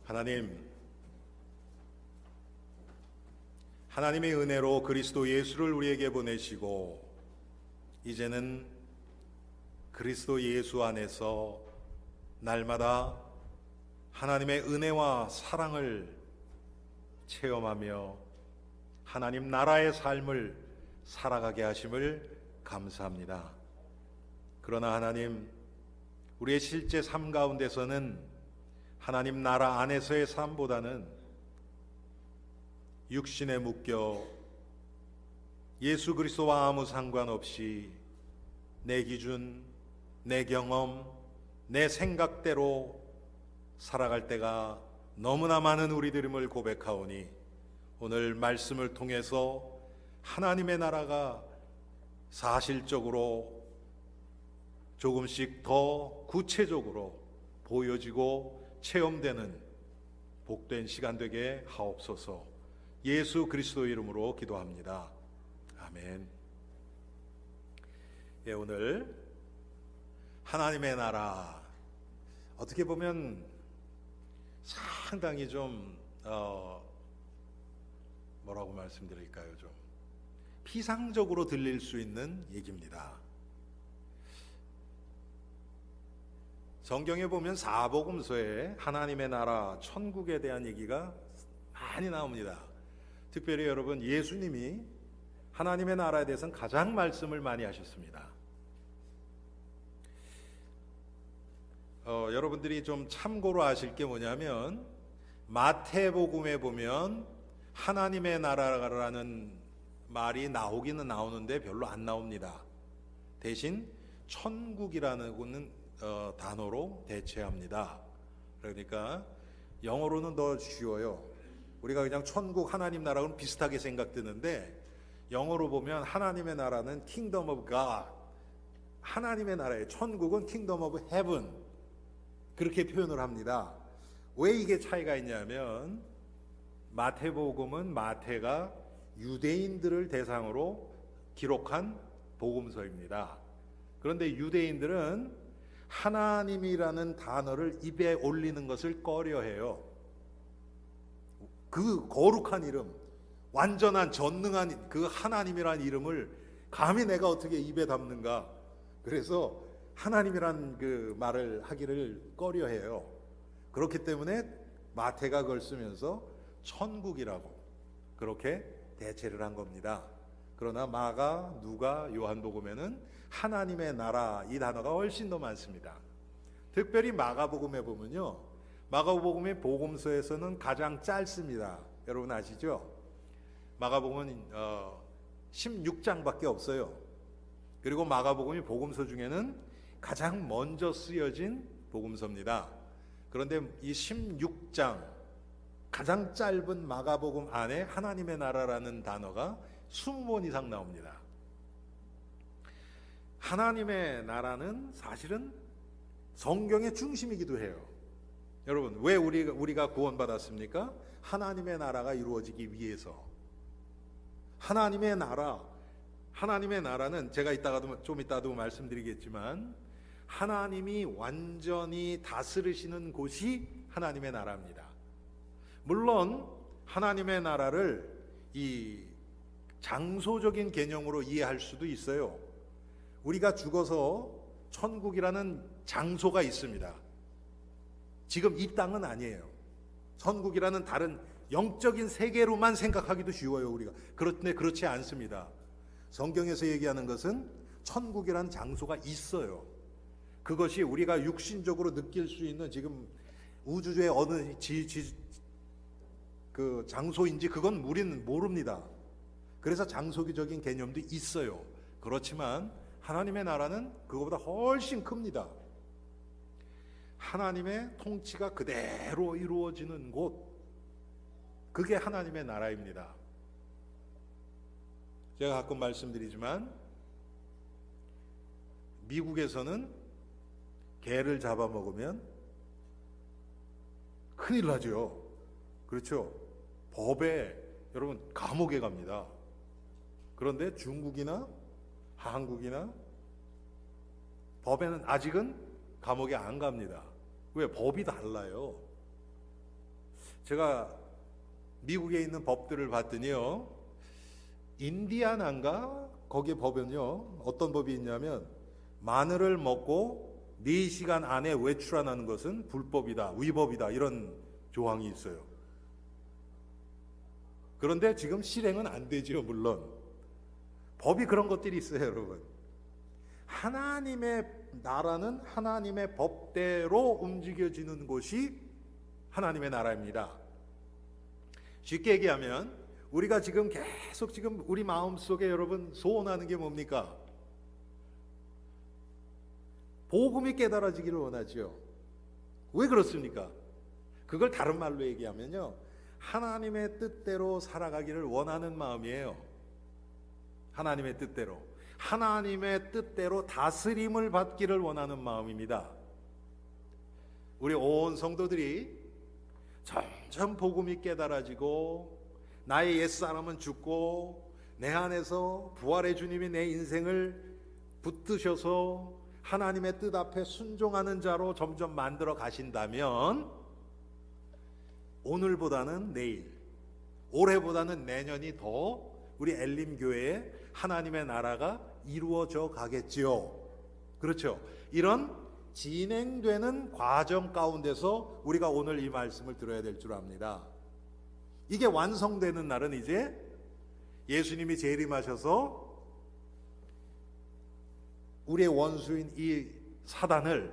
하나님의 은혜로 그리스도 예수를 우리에게 보내시고 이제는 그리스도 예수 안에서 날마다 하나님의 은혜와 사랑을 체험하며 하나님 나라의 삶을 살아가게 하심을 감사합니다. 그러나 하나님, 우리의 실제 삶 가운데서는 하나님 나라 안에서의 삶보다는 육신에 묶여 예수 그리스도와 아무 상관없이 내 기준, 내 경험, 내 생각대로 살아갈 때가 너무나 많은 우리들임을 고백하오니 오늘 말씀을 통해서 하나님의 나라가 사실적으로 조금씩 더 구체적으로 보여지고 체험되는 복된 시간 되게 하옵소서. 예수 그리스도 이름으로 기도합니다. 아멘. 오늘 하나님의 나라, 어떻게 보면 상당히 좀 뭐라고 말씀드릴까요? 좀 피상적으로 들릴 수 있는 얘기입니다. 성경에 보면 사복음서에 하나님의 나라, 천국에 대한 얘기가 많이 나옵니다. 특별히 여러분, 예수님이 하나님의 나라에 대해서는 가장 말씀을 많이 하셨습니다. 여러분들이 좀 참고로 아실 게 뭐냐면 마태복음에 보면 하나님의 나라라는 말이 나오기는 나오는데 별로 안 나옵니다. 대신 천국이라는 단어로 대체합니다. 그러니까 영어로는 더 쉬워요. 우리가 그냥 천국, 하나님 나라하고는 비슷하게 생각드는데 영어로 보면 하나님의 나라는 Kingdom of God, 하나님의 나라의 천국은 Kingdom of Heaven, 그렇게 표현을 합니다. 왜 이게 차이가 있냐면 마태복음은 마태가 유대인들을 대상으로 기록한 복음서입니다. 그런데 유대인들은 하나님이라는 단어를 입에 올리는 것을 꺼려해요. 그 거룩한 이름, 완전한 전능한 그 하나님이라는 이름을 감히 내가 어떻게 입에 담는가. 그래서 하나님이란 그 말을 하기를 꺼려해요. 그렇기 때문에 마태가 그걸 쓰면서 천국이라고 그렇게 대체를 한 겁니다. 그러나 마가, 누가, 요한복음에는 하나님의 나라, 이 단어가 훨씬 더 많습니다. 특별히 마가복음에 보면요, 마가복음의 복음서에서는 가장 짧습니다. 여러분 아시죠? 마가복음은 16장밖에 없어요. 그리고 마가복음이 복음서 중에는 가장 먼저 쓰여진 복음서입니다. 그런데 이 16장 가장 짧은 마가복음 안에 하나님의 나라라는 단어가 20번 이상 나옵니다. 하나님의 나라는 사실은 성경의 중심이기도 해요. 여러분, 왜 우리가 구원받았습니까? 하나님의 나라가 이루어지기 위해서. 하나님의 나라는 제가 좀 이따도 말씀드리겠지만 하나님이 완전히 다스리시는 곳이 하나님의 나라입니다. 물론 하나님의 나라를 이 장소적인 개념으로 이해할 수도 있어요. 우리가 죽어서 천국이라는 장소가 있습니다. 지금 이 땅은 아니에요. 천국이라는 다른 영적인 세계로만 생각하기도 쉬워요, 우리가. 그런데 그렇지 않습니다. 성경에서 얘기하는 것은 천국이라는 장소가 있어요. 그것이 우리가 육신적으로 느낄 수 있는 지금 우주의 어느 그 장소인지 그건 우리는 모릅니다. 그래서 장소기적인 개념도 있어요. 그렇지만 하나님의 나라는 그거보다 훨씬 큽니다. 하나님의 통치가 그대로 이루어지는 곳, 그게 하나님의 나라입니다. 제가 가끔 말씀드리지만 미국에서는 개를 잡아먹으면 큰일 나죠. 그렇죠? 법에 여러분 감옥에 갑니다. 그런데 중국이나 한국이나 법에는 아직은 감옥에 안 갑니다. 왜? 법이 달라요. 제가 미국에 있는 법들을 봤더니요, 인디아나인가 거기에 법은요 어떤 법이 있냐면 마늘을 먹고 4시간 안에 외출 안 하는 것은 불법이다, 위법이다, 이런 조항이 있어요. 그런데 지금 실행은 안 되지요. 물론 법이 그런 것들이 있어요. 여러분, 하나님의 나라는 하나님의 법대로 움직여지는 곳이 하나님의 나라입니다. 쉽게 얘기하면 우리가 지금 계속 지금 우리 마음속에 여러분 소원하는 게 뭡니까? 복음이 깨달아지기를 원하죠. 왜 그렇습니까? 그걸 다른 말로 얘기하면요, 하나님의 뜻대로 살아가기를 원하는 마음이에요. 하나님의 뜻대로, 하나님의 뜻대로 다스림을 받기를 원하는 마음입니다. 우리 온 성도들이 점점 복음이 깨달아지고 나의 옛사람은 죽고 내 안에서 부활의 주님이 내 인생을 붙드셔서 하나님의 뜻 앞에 순종하는 자로 점점 만들어 가신다면 오늘보다는 내일, 올해보다는 내년이 더 우리 엘림교회에 하나님의 나라가 이루어져 가겠지요. 그렇죠? 이런 진행되는 과정 가운데서 우리가 오늘 이 말씀을 들어야 될 줄 압니다. 이게 완성되는 날은 이제 예수님이 재림하셔서 우리의 원수인 이 사단을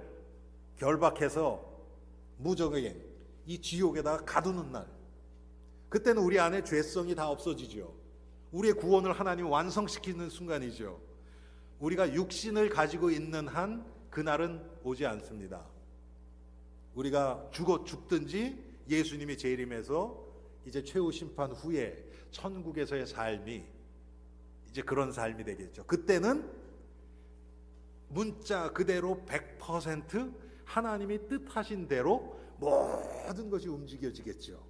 결박해서 무적의 이 지옥에다가 가두는 날, 그때는 우리 안에 죄성이 다 없어지죠. 우리의 구원을 하나님이 완성시키는 순간이죠. 우리가 육신을 가지고 있는 한 그날은 오지 않습니다. 우리가 죽든지 예수님이 재림해서 이제 최후 심판 후에 천국에서의 삶이 이제 그런 삶이 되겠죠. 그때는 문자 그대로 100% 하나님이 뜻하신 대로 모든 것이 움직여지겠죠.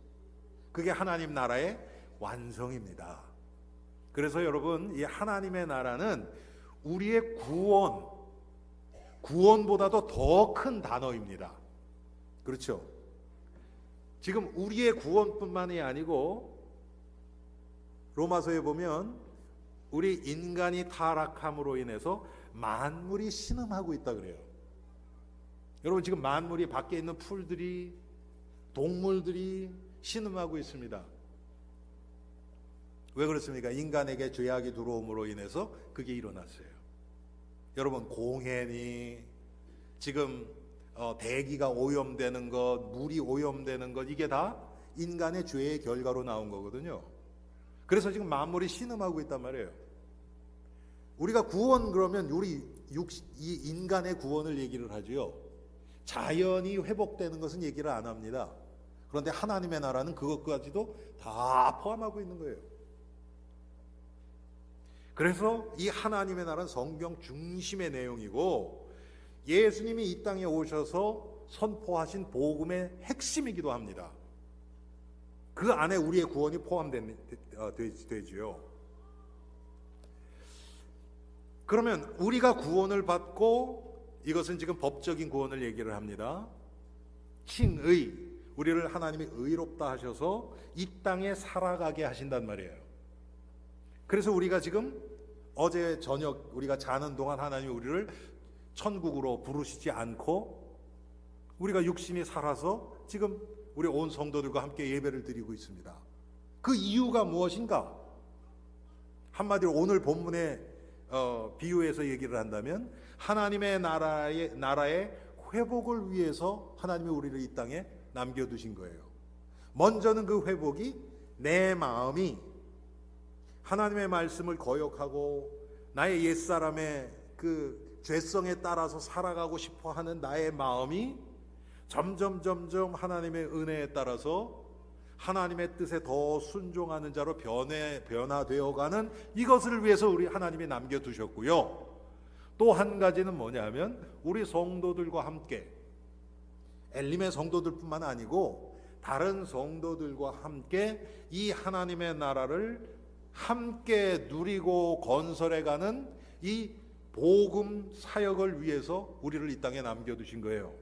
그게 하나님 나라의 완성입니다. 그래서 여러분, 이 하나님의 나라는 우리의 구원보다도 더 큰 단어입니다. 그렇죠? 지금 우리의 구원뿐만이 아니고 로마서에 보면 우리 인간이 타락함으로 인해서 만물이 신음하고 있다 그래요. 여러분, 지금 만물이 밖에 있는 풀들이, 동물들이 신음하고 있습니다. 왜 그렇습니까? 인간에게 죄악이 들어옴으로 인해서 그게 일어났어요. 여러분, 공해니 지금 대기가 오염되는 것, 물이 오염되는 것, 이게 다 인간의 죄의 결과로 나온 거거든요. 그래서 지금 만물이 신음하고 있단 말이에요. 우리가 구원 그러면 이 인간의 구원을 얘기를 하지요. 자연이 회복되는 것은 얘기를 안 합니다. 그런데 하나님의 나라는 그것까지도 다 포함하고 있는 거예요. 그래서 이 하나님의 나라는 성경 중심의 내용이고 예수님이 이 땅에 오셔서 선포하신 복음의 핵심이기도 합니다. 그 안에 우리의 구원이 포함되지요. 그러면 우리가 구원을 받고, 이것은 지금 법적인 구원을 얘기를 합니다. 칭의, 우리를 하나님이 의롭다 하셔서 이 땅에 살아가게 하신단 말이에요. 그래서 우리가 지금 어제 저녁 우리가 자는 동안 하나님이 우리를 천국으로 부르시지 않고 우리가 육신이 살아서 지금 우리 온 성도들과 함께 예배를 드리고 있습니다. 그 이유가 무엇인가? 한마디로 오늘 본문의 비유해서 얘기를 한다면 하나님의 나라의 회복을 위해서 하나님이 우리를 이 땅에 남겨두신 거예요. 먼저는 그 회복이 내 마음이 하나님의 말씀을 거역하고 나의 옛사람의 그 죄성에 따라서 살아가고 싶어하는 나의 마음이 점점 하나님의 은혜에 따라서 하나님의 뜻에 더 순종하는 자로 변화되어가는 이것을 위해서 우리 하나님이 남겨두셨고요. 또 한 가지는 뭐냐면 우리 성도들과 함께, 엘림의 성도들뿐만 아니고 다른 성도들과 함께 이 하나님의 나라를 함께 누리고 건설해가는 이 복음 사역을 위해서 우리를 이 땅에 남겨두신 거예요.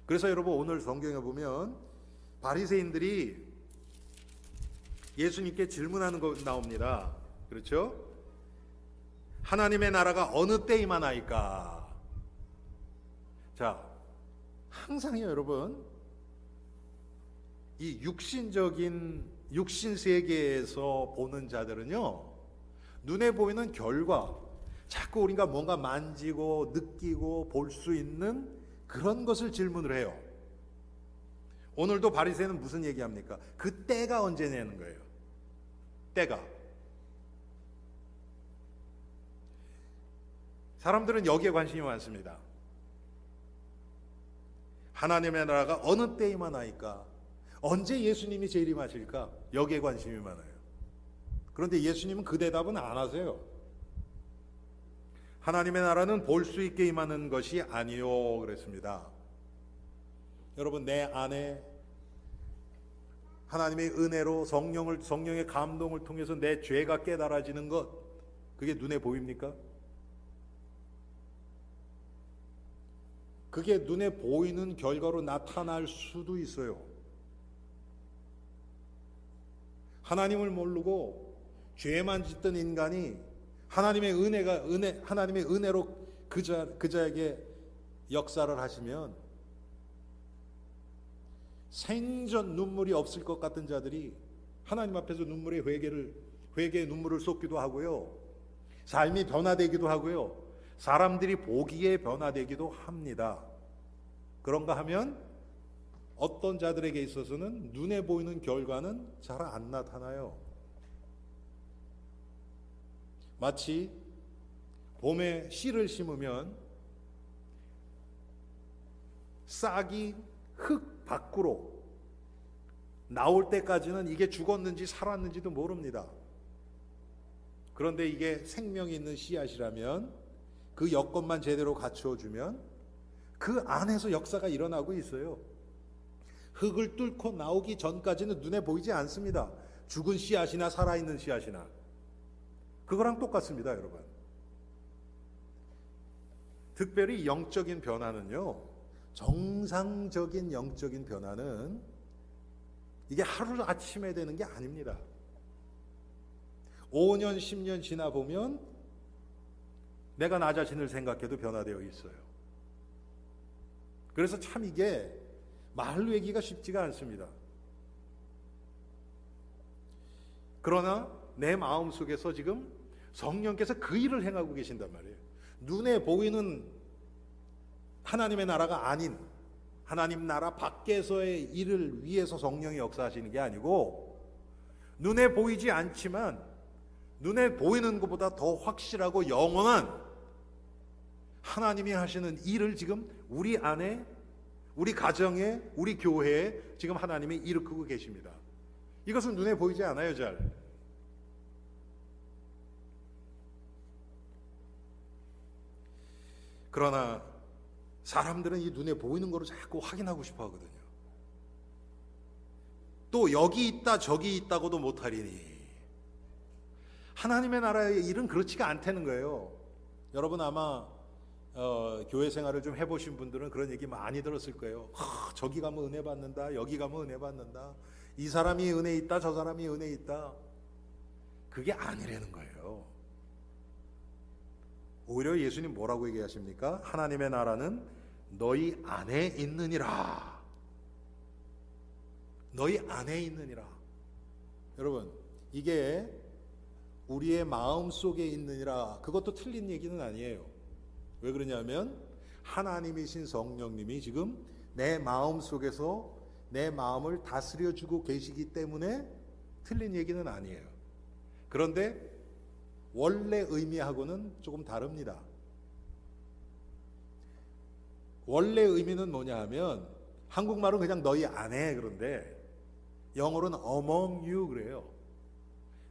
그래서 여러분, 오늘 성경에 보면 바리새인들이 예수님께 질문하는 거 나옵니다. 그렇죠? 하나님의 나라가 어느 때에 임하나이까? 자, 항상요 여러분, 이 육신 세계에서 보는 자들은요, 눈에 보이는 결과, 자꾸 우리가 뭔가 만지고 느끼고 볼 수 있는 그런 것을 질문을 해요. 오늘도 바리새인은 무슨 얘기합니까? 그 때가 언제냐는 거예요. 때가. 사람들은 여기에 관심이 많습니다. 하나님의 나라가 어느 때에 임하나이까? 언제 예수님이 제일 임하실까? 여기에 관심이 많아요. 그런데 예수님은 그 대답은 안 하세요. 하나님의 나라는 볼 수 있게 임하는 것이 아니요 그랬습니다. 여러분, 내 안에 하나님의 은혜로 성령의 감동을 통해서 내 죄가 깨달아지는 것, 그게 눈에 보입니까? 그게 눈에 보이는 결과로 나타날 수도 있어요. 하나님을 모르고 죄만 짓던 인간이 하나님의 은혜로 그자에게 역사를 하시면 생전 눈물이 없을 것 같은 자들이 하나님 앞에서 회개의 눈물을 쏟기도 하고요, 삶이 변화되기도 하고요, 사람들이 보기에 변화되기도 합니다. 그런가 하면 어떤 자들에게 있어서는 눈에 보이는 결과는 잘 안 나타나요. 마치 봄에 씨를 심으면 싹이 흙 밖으로 나올 때까지는 이게 죽었는지 살았는지도 모릅니다. 그런데 이게 생명이 있는 씨앗이라면 그 여건만 제대로 갖추어주면 그 안에서 역사가 일어나고 있어요. 흙을 뚫고 나오기 전까지는 눈에 보이지 않습니다. 죽은 씨앗이나 살아있는 씨앗이나. 그거랑 똑같습니다, 여러분. 특별히 영적인 변화는요, 정상적인 영적인 변화는 이게 하루아침에 되는 게 아닙니다. 5년, 10년 지나 보면 내가 나 자신을 생각해도 변화되어 있어요. 그래서 참 이게 말로 얘기가 쉽지가 않습니다. 그러나 내 마음속에서 지금 성령께서 그 일을 행하고 계신단 말이에요. 눈에 보이는 하나님의 나라가 아닌 하나님 나라 밖에서의 일을 위해서 성령이 역사하시는 게 아니고, 눈에 보이지 않지만 눈에 보이는 것보다 더 확실하고 영원한 하나님이 하시는 일을 지금 우리 안에, 우리 가정에, 우리 교회에 지금 하나님이 일으키고 계십니다. 이것은 눈에 보이지 않아요, 잘. 그러나 사람들은 이 눈에 보이는 거를 자꾸 확인하고 싶어 하거든요. 또 여기 있다 저기 있다고도 못하리니. 하나님의 나라의 일은 그렇지가 않다는 거예요. 여러분 아마 교회 생활을 좀 해보신 분들은 그런 얘기 많이 들었을 거예요. 저기 가면 은혜 받는다, 여기 가면 은혜 받는다, 이 사람이 은혜 있다, 저 사람이 은혜 있다. 그게 아니라는 거예요. 오히려 예수님 뭐라고 얘기하십니까? 하나님의 나라는 너희 안에 있느니라. 너희 안에 있느니라. 여러분, 이게 우리의 마음 속에 있느니라, 그것도 틀린 얘기는 아니에요. 왜 그러냐면 하나님이신 성령님이 지금 내 마음 속에서 내 마음을 다스려주고 계시기 때문에 틀린 얘기는 아니에요. 그런데 원래 의미하고는 조금 다릅니다. 원래 의미는 뭐냐 하면 한국말은 그냥 너희 안에, 그런데 영어로는 among you 그래요.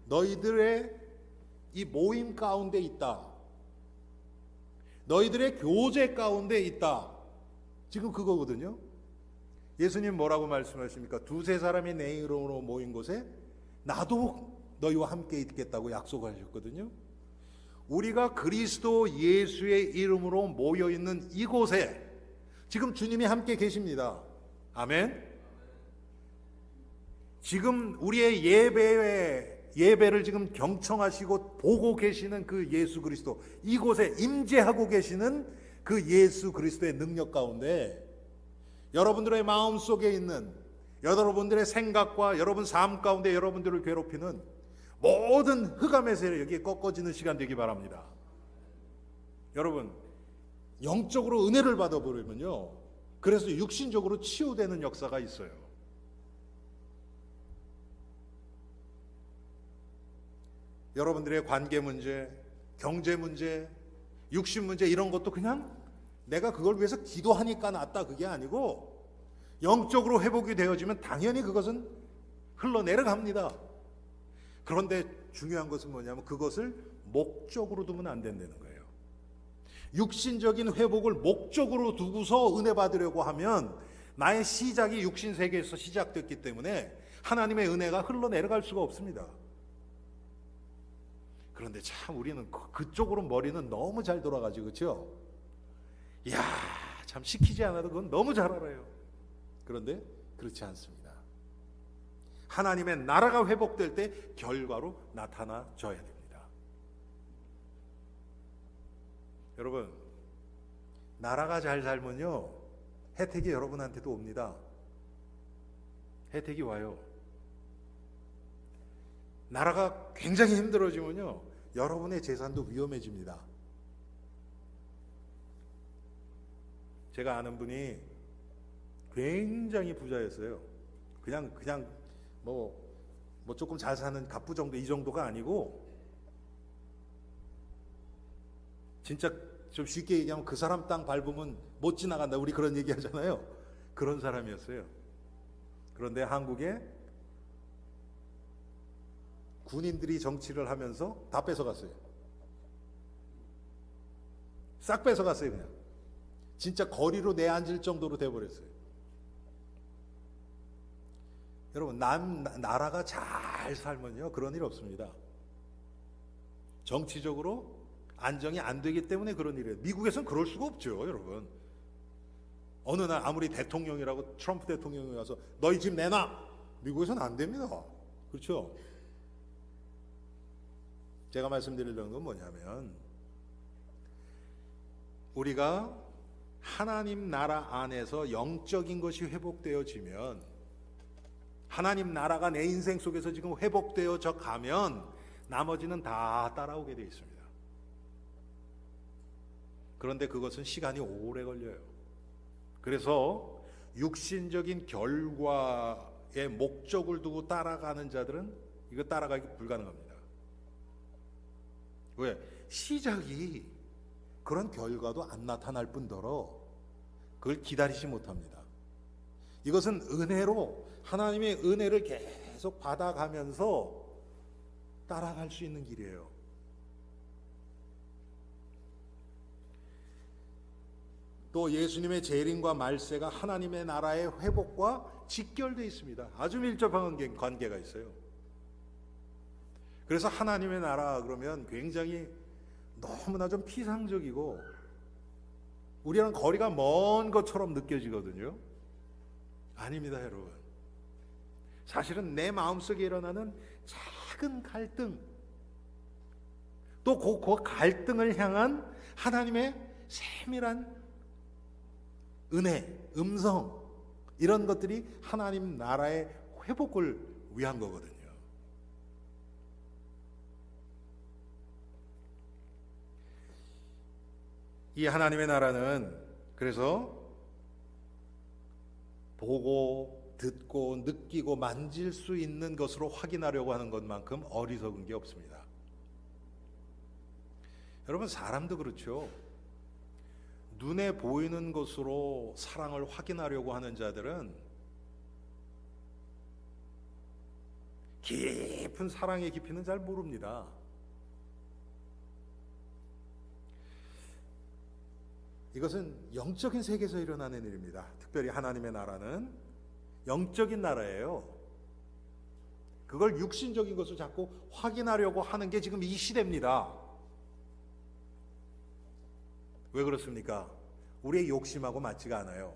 너희들의 이 모임 가운데 있다. 너희들의 교제 가운데 있다. 지금 그거거든요. 예수님 뭐라고 말씀하십니까? 두세 사람이 내 이름으로 모인 곳에 나도 너희와 함께 있겠다고 약속하셨거든요. 우리가 그리스도 예수의 이름으로 모여있는 이곳에 지금 주님이 함께 계십니다. 아멘. 지금 우리의 예배를 지금 경청하시고 보고 계시는 그 예수 그리스도, 이곳에 임재하고 계시는 그 예수 그리스도의 능력 가운데 여러분들의 마음 속에 있는, 여러분들의 생각과 여러분 삶 가운데 여러분들을 괴롭히는 모든 흑암의 세력이 꺾어지는 시간 되기 바랍니다. 여러분, 영적으로 은혜를 받아버리면요, 그래서 육신적으로 치유되는 역사가 있어요. 여러분들의 관계 문제, 경제 문제, 육신 문제, 이런 것도 그냥 내가 그걸 위해서 기도하니까 낫다, 그게 아니고 영적으로 회복이 되어지면 당연히 그것은 흘러내려갑니다. 그런데 중요한 것은 뭐냐면 그것을 목적으로 두면 안 된다는 거예요. 육신적인 회복을 목적으로 두고서 은혜 받으려고 하면 나의 시작이 육신 세계에서 시작됐기 때문에 하나님의 은혜가 흘러내려갈 수가 없습니다. 그런데 참 우리는 그쪽으로 머리는 너무 잘 돌아가죠, 그렇죠? 이야, 참 시키지 않아도 그건 너무 잘 알아요. 그런데 그렇지 않습니다. 하나님의 나라가 회복될 때 결과로 나타나줘야 됩니다. 여러분, 나라가 잘 살면요, 혜택이 여러분한테도 옵니다. 혜택이 와요. 나라가 굉장히 힘들어지면요, 여러분의 재산도 위험해집니다. 제가 아는 분이 굉장히 부자였어요. 그냥 뭐 조금 잘 사는 갑부 정도, 이 정도가 아니고, 진짜 좀 쉽게 얘기하면 그 사람 땅 밟으면 못 지나간다, 우리 그런 얘기 하잖아요. 그런 사람이었어요. 그런데 한국에 군인들이 정치를 하면서 다 뺏어갔어요. 싹 뺏어갔어요. 그냥 진짜 거리로 내앉을 정도로 돼버렸어요. 여러분, 나라가 잘 살면요, 그런 일 없습니다. 정치적으로 안정이 안 되기 때문에 그런 일이에요. 미국에서는 그럴 수가 없죠, 여러분. 어느 날 아무리 대통령이라고 트럼프 대통령이 와서 너희 집 내놔, 미국에서는 안 됩니다. 그렇죠? 제가 말씀드리려는 건 뭐냐면, 우리가 하나님 나라 안에서 영적인 것이 회복되어지면, 하나님 나라가 내 인생 속에서 지금 회복되어져 가면 나머지는 다 따라오게 되어 있습니다. 그런데 그것은 시간이 오래 걸려요. 그래서 육신적인 결과의 목적을 두고 따라가는 자들은 이거 따라가기 불가능합니다. 왜? 시작이 그런 결과도 안 나타날 뿐더러 그걸 기다리지 못합니다. 이것은 은혜로, 하나님의 은혜를 계속 받아가면서 따라갈 수 있는 길이에요. 또 예수님의 재림과 말세가 하나님의 나라의 회복과 직결되어 있습니다. 아주 밀접한 관계가 있어요. 그래서 하나님의 나라 그러면 굉장히 너무나 좀 피상적이고 우리랑 거리가 먼 것처럼 느껴지거든요. 아닙니다, 여러분. 사실은 내 마음속에 일어나는 작은 갈등, 또 그 갈등을 향한 하나님의 세밀한 은혜, 음성, 이런 것들이 하나님 나라의 회복을 위한 거거든요. 이 하나님의 나라는 그래서 보고 듣고 느끼고 만질 수 있는 것으로 확인하려고 하는 것만큼 어리석은 게 없습니다. 여러분, 사람도 그렇죠. 눈에 보이는 것으로 사랑을 확인하려고 하는 자들은 깊은 사랑의 깊이는 잘 모릅니다. 이것은 영적인 세계에서 일어나는 일입니다. 특별히 하나님의 나라는 영적인 나라예요. 그걸 육신적인 것을 자꾸 확인하려고 하는 게 지금 이 시대입니다. 왜 그렇습니까? 우리의 욕심하고 맞지가 않아요.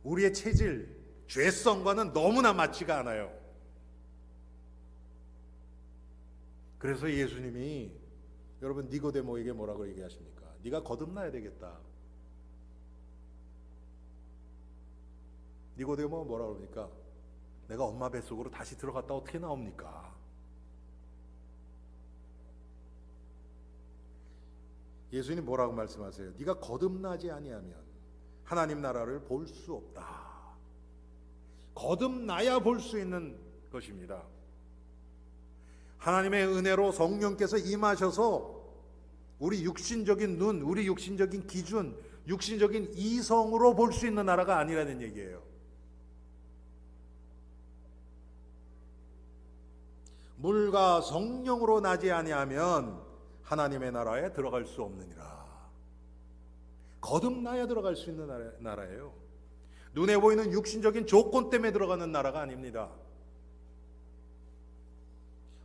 우리의 체질, 죄성과는 너무나 맞지가 않아요. 그래서 예수님이 여러분 니고데모에게 뭐라고 얘기하십니까? 네가 거듭나야 되겠다. 니고데모가 뭐라고 그럽니까? 내가 엄마 뱃속으로 다시 들어갔다 어떻게 나옵니까? 예수님 뭐라고 말씀하세요? 네가 거듭나지 아니하면 하나님 나라를 볼 수 없다. 거듭나야 볼 수 있는 것입니다. 하나님의 은혜로 성령께서 임하셔서 우리 육신적인 눈, 우리 육신적인 기준, 육신적인 이성으로 볼 수 있는 나라가 아니라는 얘기예요. 물과 성령으로 나지 아니하면 하나님의 나라에 들어갈 수 없느니라. 거듭나야 들어갈 수 있는 나라예요. 눈에 보이는 육신적인 조건 때문에 들어가는 나라가 아닙니다.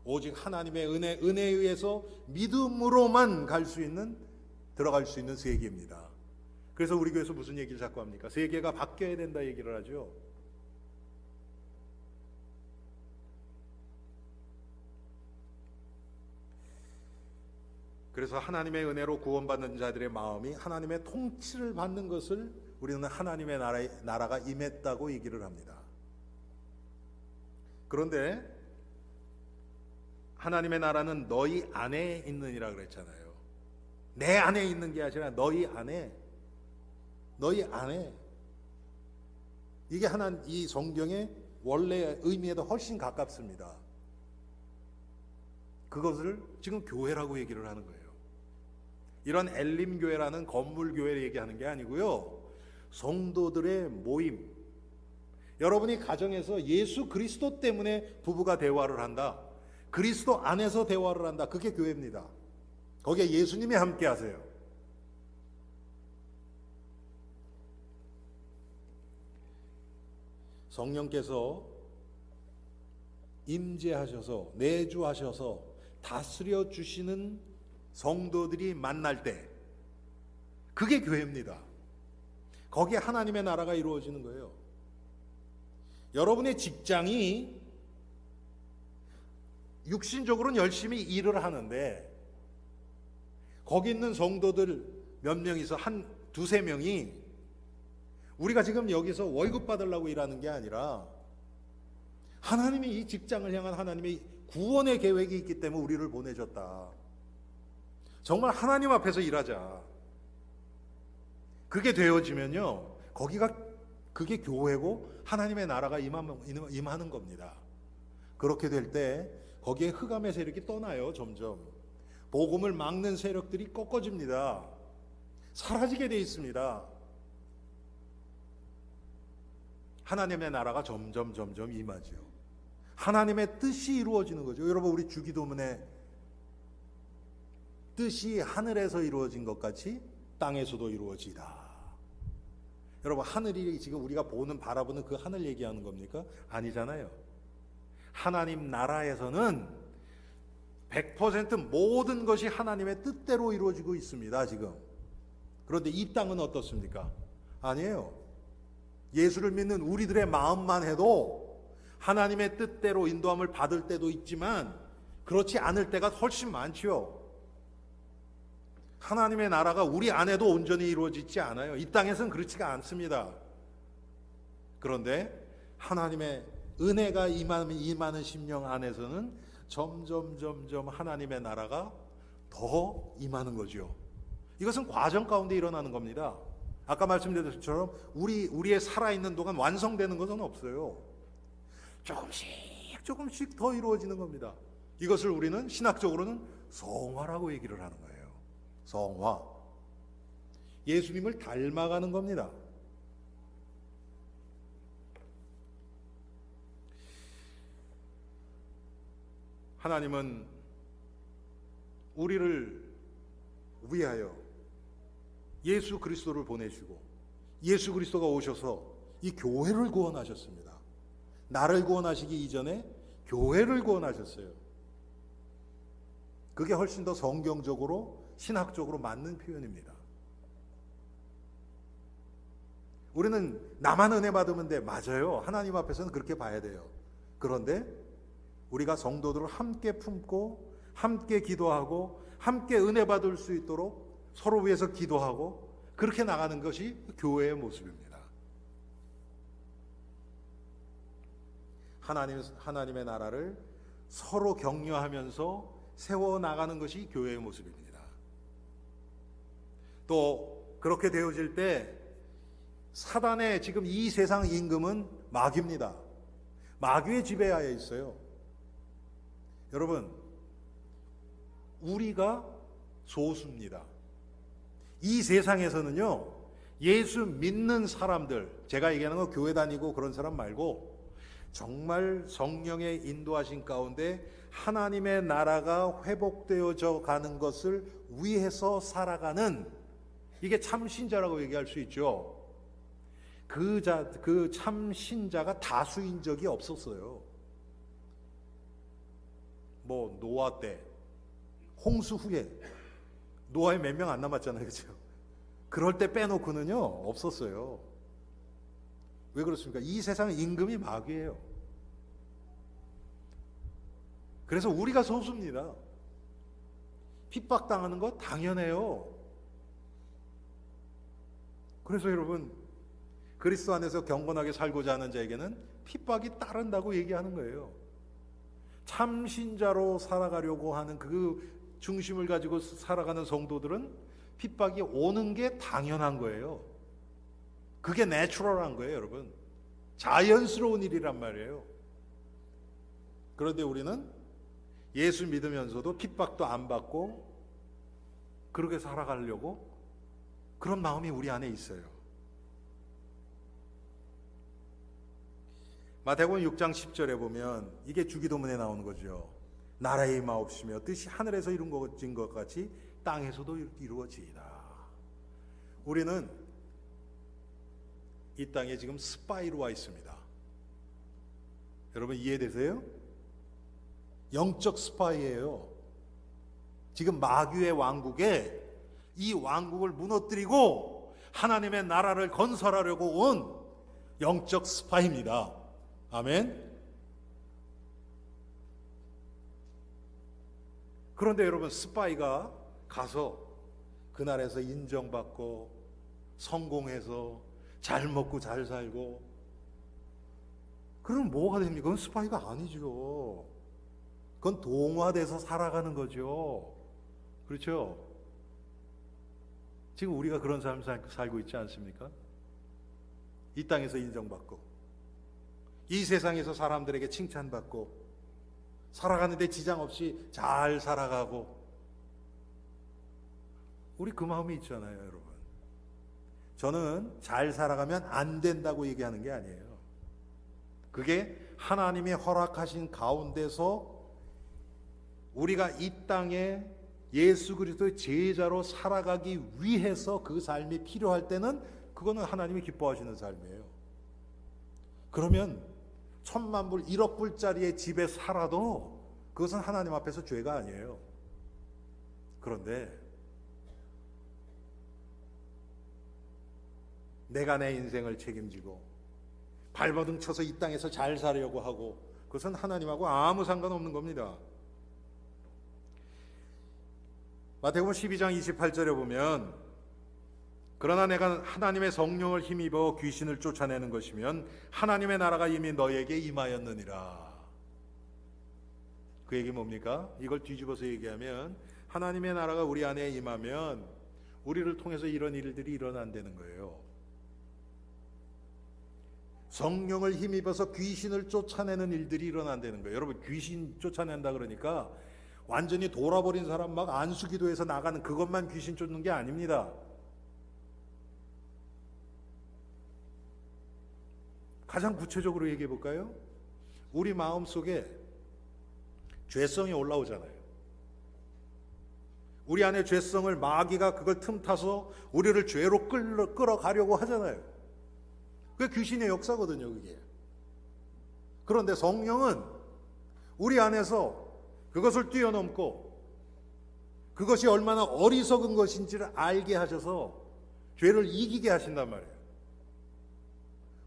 오직 하나님의 은혜에 의해서 믿음으로만 들어갈 수 있는 세계입니다. 그래서 우리 교회에서 무슨 얘기를 자꾸 합니까? 세계가 바뀌어야 된다 얘기를 하죠. 그래서 하나님의 은혜로 구원받는 자들의 마음이 하나님의 통치를 받는 것을 우리는 하나님의 나라가 임했다고 얘기를 합니다. 그런데 하나님의 나라는 너희 안에 있느니라 그랬잖아요. 내 안에 있는 게 아니라 너희 안에. 이게 이 성경의 원래 의미에도 훨씬 가깝습니다. 그것을 지금 교회라고 얘기를 하는 거예요. 이런 엘림 교회라는 건물 교회를 얘기하는 게 아니고요. 성도들의 모임. 여러분이 가정에서 예수 그리스도 때문에 부부가 대화를 한다. 그리스도 안에서 대화를 한다. 그게 교회입니다. 거기에 예수님이 함께 하세요. 성령께서 임재하셔서 내주하셔서 다스려 주시는 성도들이 만날 때 그게 교회입니다. 거기에 하나님의 나라가 이루어지는 거예요. 여러분의 직장이 육신적으로는 열심히 일을 하는데 거기 있는 성도들 몇 명이서 한 두세 명이 우리가 지금 여기서 월급 받으려고 일하는 게 아니라 하나님이 이 직장을 향한 하나님의 구원의 계획이 있기 때문에 우리를 보내줬다. 정말 하나님 앞에서 일하자. 그게 되어지면요, 그게 교회고 하나님의 나라가 임하는 겁니다. 그렇게 될 때 거기에 흑암의 세력이 떠나요. 점점 복음을 막는 세력들이 꺾어집니다. 사라지게 돼 있습니다. 하나님의 나라가 점점 임하죠. 하나님의 뜻이 이루어지는 거죠. 여러분, 우리 주기도문에 뜻이 하늘에서 이루어진 것 같이 땅에서도 이루어지다. 여러분, 하늘이 지금 우리가 바라보는 그 하늘 얘기하는 겁니까? 아니잖아요. 하나님 나라에서는 100% 모든 것이 하나님의 뜻대로 이루어지고 있습니다, 지금. 그런데 이 땅은 어떻습니까? 아니에요. 예수를 믿는 우리들의 마음만 해도 하나님의 뜻대로 인도함을 받을 때도 있지만 그렇지 않을 때가 훨씬 많지요. 하나님의 나라가 우리 안에도 온전히 이루어지지 않아요. 이 땅에서는 그렇지가 않습니다. 그런데 하나님의 은혜가 임하는 심령 안에서는 점점 하나님의 나라가 더 임하는 거죠. 이것은 과정 가운데 일어나는 겁니다. 아까 말씀드린 것처럼 우리의 살아있는 동안 완성되는 것은 없어요. 조금씩 더 이루어지는 겁니다. 이것을 우리는 신학적으로는 성화라고 얘기를 하는 거예요. 성화. 예수님을 닮아가는 겁니다. 하나님은 우리를 위하여 예수 그리스도를 보내시고 예수 그리스도가 오셔서 이 교회를 구원하셨습니다. 나를 구원하시기 이전에 교회를 구원하셨어요. 그게 훨씬 더 성경적으로 신학적으로 맞는 표현입니다. 우리는 나만 은혜 받으면 돼. 맞아요. 하나님 앞에서는 그렇게 봐야 돼요. 그런데 우리가 성도들을 함께 품고 함께 기도하고 함께 은혜 받을 수 있도록 서로 위해서 기도하고 그렇게 나가는 것이 교회의 모습입니다. 하나님의 나라를 서로 격려하면서 세워나가는 것이 교회의 모습입니다. 또 그렇게 되어질 때 사단의 지금 이 세상 임금은 마귀입니다. 마귀의 지배하에 있어요. 여러분, 우리가 소수입니다. 이 세상에서는요, 예수 믿는 사람들, 제가 얘기하는 건 교회 다니고 그런 사람 말고 정말 성령의 인도하신 가운데 하나님의 나라가 회복되어져 가는 것을 위해서 살아가는, 이게 참신자라고 얘기할 수 있죠. 그 참신자가 다수인 적이 없었어요. 뭐 노아 때, 홍수 후에 노아에 몇 명 안 남았잖아요, 그렇죠? 그럴 때 빼놓고는요 없었어요. 왜 그렇습니까? 이 세상의 임금이 마귀예요. 그래서 우리가 소수입니다. 핍박당하는 거 당연해요. 그래서 여러분, 그리스도 안에서 경건하게 살고자 하는 자에게는 핍박이 따른다고 얘기하는 거예요. 참신자로 살아가려고 하는 그 중심을 가지고 살아가는 성도들은 핍박이 오는 게 당연한 거예요. 그게 내추럴한 거예요, 여러분. 자연스러운 일이란 말이에요. 그런데 우리는 예수 믿으면서도 핍박도 안 받고 그렇게 살아가려고 그런 마음이 우리 안에 있어요. 마태복음 6장 10절에 보면 이게 주기도문에 나오는 거죠. 나라의 임하옵시며 뜻이 하늘에서 이루어진 것 같이 땅에서도 이루어지이다. 우리는 이 땅에 지금 스파이로 와 있습니다. 여러분 이해되세요? 영적 스파이예요. 지금 마귀의 왕국에 이 왕국을 무너뜨리고 하나님의 나라를 건설하려고 온 영적 스파이입니다. 아멘. 그런데 여러분, 스파이가 가서 그 나라에서 인정받고 성공해서 잘 먹고 잘 살고 그럼 뭐가 됩니까? 그건 스파이가 아니죠. 그건 동화돼서 살아가는 거죠. 그렇죠? 지금 우리가 그런 삶 살고 있지 않습니까? 이 땅에서 인정받고 이 세상에서 사람들에게 칭찬받고 살아가는데 지장 없이 잘 살아가고, 우리 그 마음이 있잖아요, 여러분. 저는 잘 살아가면 안 된다고 얘기하는 게 아니에요. 그게 하나님이 허락하신 가운데서 우리가 이 땅에 예수 그리스도의 제자로 살아가기 위해서 그 삶이 필요할 때는 그거는 하나님이 기뻐하시는 삶이에요. 그러면 1,000,000불, 1억 불짜리의 집에 살아도 그것은 하나님 앞에서 죄가 아니에요. 그런데 내가 내 인생을 책임지고 발버둥 쳐서 이 땅에서 잘 살려고 하고, 그것은 하나님하고 아무 상관없는 겁니다. 마태복음 12장 28절에 보면 그러나 내가 하나님의 성령을 힘입어 귀신을 쫓아내는 것이면 하나님의 나라가 이미 너에게 임하였느니라. 그 얘기 뭡니까? 이걸 뒤집어서 얘기하면 하나님의 나라가 우리 안에 임하면 우리를 통해서 이런 일들이 일어난다는 거예요. 성령을 힘입어서 귀신을 쫓아내는 일들이 일어난다는 거예요. 여러분, 귀신 쫓아낸다 그러니까 완전히 돌아버린 사람 막 안수기도해서 나가는 그것만 귀신 쫓는 게 아닙니다. 가장 구체적으로 얘기해 볼까요? 우리 마음속에 죄성이 올라오잖아요. 우리 안에 죄성을 마귀가 그걸 틈타서 우리를 죄로 끌어가려고 하잖아요. 그게 귀신의 역사거든요, 그게. 그런데 성령은 우리 안에서 그것을 뛰어넘고 그것이 얼마나 어리석은 것인지를 알게 하셔서 죄를 이기게 하신단 말이에요.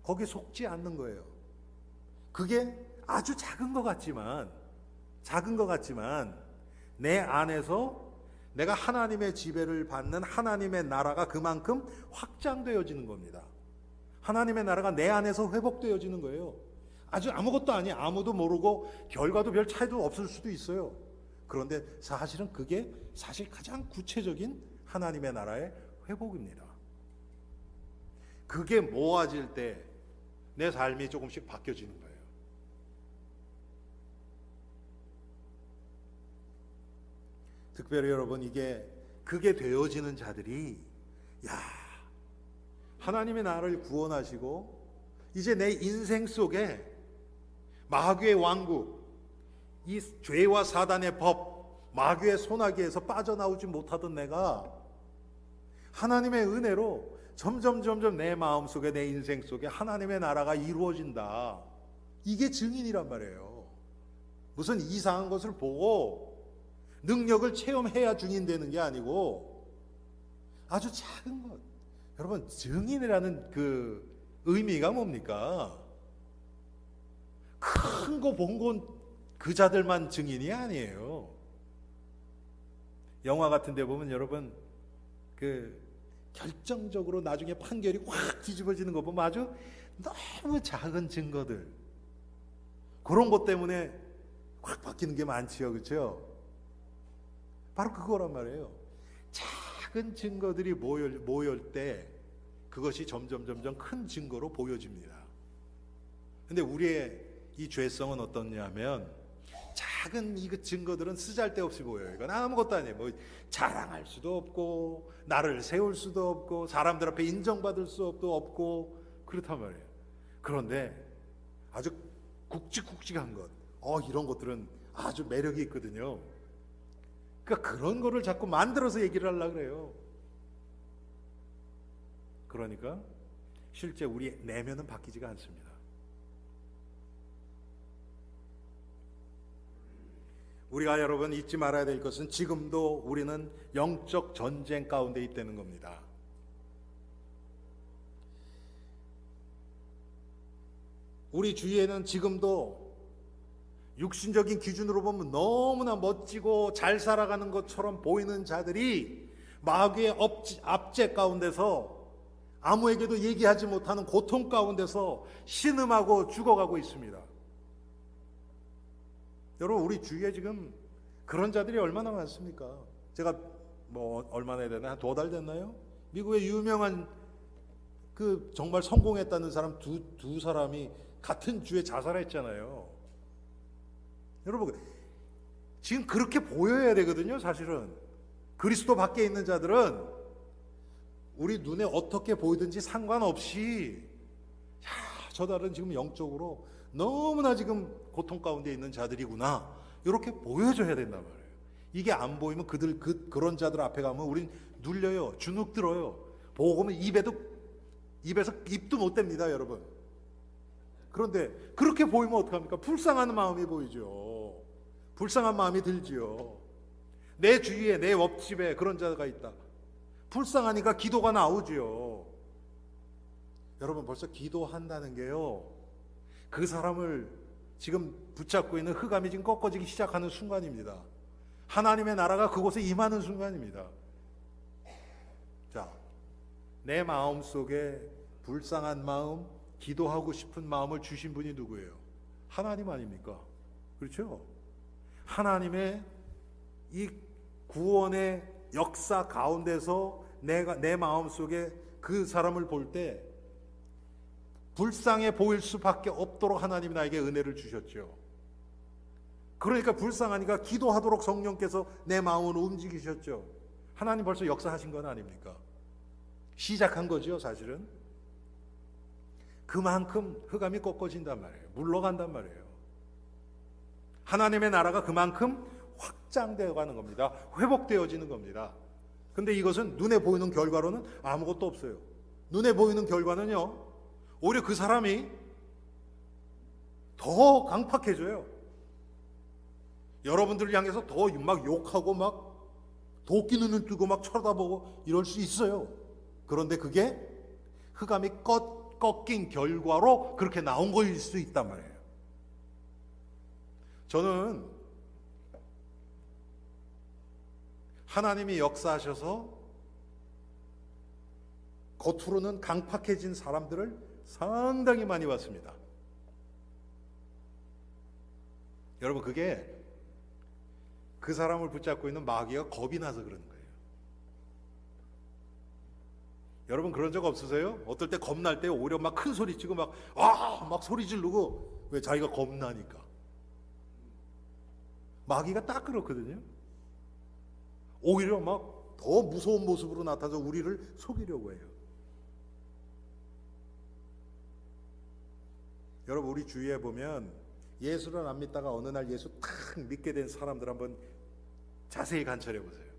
거기에 속지 않는 거예요. 그게 아주 작은 것 같지만 내 안에서 내가 하나님의 지배를 받는 하나님의 나라가 그만큼 확장되어지는 겁니다. 하나님의 나라가 내 안에서 회복되어지는 거예요. 아주 아무것도 아니, 아무도 모르고 결과도 별 차이도 없을 수도 있어요. 그런데 사실은 그게 가장 구체적인 하나님의 나라의 회복입니다. 그게 모아질 때 내 삶이 조금씩 바뀌어지는 거예요. 특별히 여러분, 그게 되어지는 자들이, 하나님의 나라를 구원하시고 이제 내 인생 속에 마귀의 왕국, 이 죄와 사단의 법, 마귀의 소나기에서 빠져나오지 못하던 내가 하나님의 은혜로 점점 내 마음 속에, 내 인생 속에 하나님의 나라가 이루어진다. 이게 증인이란 말이에요. 무슨 이상한 것을 보고 능력을 체험해야 증인되는 게 아니고 아주 작은 것. 여러분, 증인이라는 그 의미가 뭡니까? 큰 거 본 건 그 자들만 증인이 아니에요. 영화 같은 데 보면 여러분, 결정적으로 나중에 판결이 확 뒤집어지는 거 보면 아주 너무 작은 증거들, 그런 것 때문에 확 바뀌는 게 많지요. 그렇죠? 바로 그거란 말이에요. 작은 증거들이 모일 때 그것이 점점 큰 증거로 보여집니다. 근데 우리의 이 죄성은 어떻냐면, 작은 이 증거들은 쓰잘데없이 보여요. 이건 아무것도 아니에요. 뭐 자랑할 수도 없고, 나를 세울 수도 없고, 사람들 앞에 인정받을 수도 없고, 그렇단 말이에요. 그런데 아주 굵직굵직한 것, 이런 것들은 아주 매력이 있거든요. 그러니까 그런 거를 자꾸 만들어서 얘기를 하려고 그래요. 그러니까 실제 우리 내면은 바뀌지가 않습니다. 우리가 여러분 잊지 말아야 될 것은, 지금도 우리는 영적 전쟁 가운데 있다는 겁니다. 우리 주위에는 지금도 육신적인 기준으로 보면 너무나 멋지고 잘 살아가는 것처럼 보이는 자들이 마귀의 압제 가운데서, 아무에게도 얘기하지 못하는 고통 가운데서 신음하고 죽어가고 있습니다. 여러분, 우리 주위에 지금 그런 자들이 얼마나 많습니까? 제가 얼마나 되나, 한 2달 됐나요? 미국의 유명한 정말 성공했다는 사람 두 사람이 같은 주에 자살했잖아요. 여러분, 지금 그렇게 보여야 되거든요. 사실은 그리스도 밖에 있는 자들은 우리 눈에 어떻게 보이든지 상관없이, 저들은 지금 영적으로 너무나 지금 고통 가운데 있는 자들이구나, 이렇게 보여줘야 된단 말이에요. 이게 안 보이면 그런 자들 앞에 가면 우린 눌려요. 주눅 들어요. 복음은 입에서 입도 못 댑니다, 여러분. 그런데 그렇게 보이면 어떡합니까? 불쌍한 마음이 보이죠. 불쌍한 마음이 들지요. 내 주위에, 내 옆집에 그런 자가 있다. 불쌍하니까 기도가 나오지요. 여러분, 벌써 기도한다는 게요, 그 사람을 지금 붙잡고 있는 흑암이 지금 꺾어지기 시작하는 순간입니다. 하나님의 나라가 그곳에 임하는 순간입니다. 자, 내 마음 속에 불쌍한 마음, 기도하고 싶은 마음을 주신 분이 누구예요? 하나님 아닙니까? 그렇죠? 하나님의 이 구원의 역사 가운데서 내 마음 속에 그 사람을 볼 때 불쌍해 보일 수밖에 없도록 하나님이 나에게 은혜를 주셨죠. 그러니까 불쌍하니까 기도하도록 성령께서 내 마음을 움직이셨죠. 하나님 벌써 역사하신 건 아닙니까? 시작한 거죠, 사실은. 그만큼 흑암이 꺾어진단 말이에요. 물러간단 말이에요. 하나님의 나라가 그만큼 확장되어 가는 겁니다. 회복되어지는 겁니다. 근데 이것은 눈에 보이는 결과로는 아무것도 없어요. 눈에 보이는 결과는요, 오히려 그 사람이 더 강팍해져요. 여러분들을 향해서 더 막 욕하고 막 도끼 눈을 뜨고 막 쳐다보고 이럴 수 있어요. 그런데 그게 흑암이 꺾인 결과로 그렇게 나온 거일 수 있단 말이에요. 저는 하나님이 역사하셔서 겉으로는 강팍해진 사람들을 상당히 많이 봤습니다. 여러분, 그게 그 사람을 붙잡고 있는 마귀가 겁이 나서 그러는 거예요. 여러분, 그런 적 없으세요? 어떨 때 겁날 때 오히려 막 큰 소리 치고 막 소리 지르고, 왜? 자기가 겁나니까. 마귀가 딱 그렇거든요. 오히려 막 더 무서운 모습으로 나타나서 우리를 속이려고 해요. 여러분, 우리 주위에 보면 예수를 안 믿다가 어느 날 예수 탁 믿게 된 사람들 한번 자세히 관찰해 보세요.